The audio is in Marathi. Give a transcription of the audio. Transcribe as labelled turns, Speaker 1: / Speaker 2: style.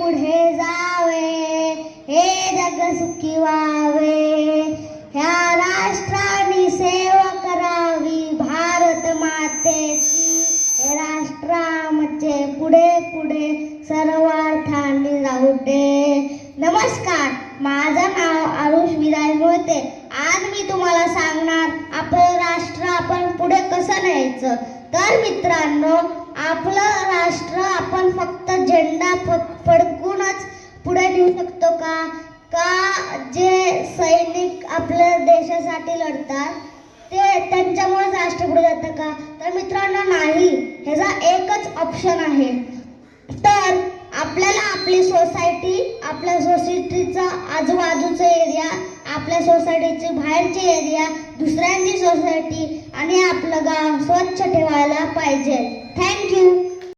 Speaker 1: पुढे जावे, हे जग सुखी व्हावे. ह्या राष्ट्राने सेवा करावी भारत मातेची, हे राष्ट्र आमचे पुढे पुढे सर्वार्थाने जाऊ दे. नमस्कार, माझं नाव आरुष विराज मोहिते. आज मी तुम्हाला सांगणार आपलं राष्ट्र आपण पुढे कसं न्यायचं. तर मित्रांनो, आपलं राष्ट्र आपण फक्त झेंडा फडकूनच पुढे नेऊ शकतो का? जे सैनिक आपल्या देशासाठी लढतात ते त्यांच्यामुळे राष्ट्र पुढे जातं का? तर मित्रांनो, नाही. ह्याचा एकच ऑप्शन आहे. तर आपल्याला आपली सोसायटी, आपल्या सोसायटीचा आजूबाजूचा एरिया, आपल्या सोसायटीचे बाहेरचे एरिया, दुसऱ्यांची सोसायटी आणि आपलं गाव स्वच्छ ठेवायला पाहिजे. थँक्यू.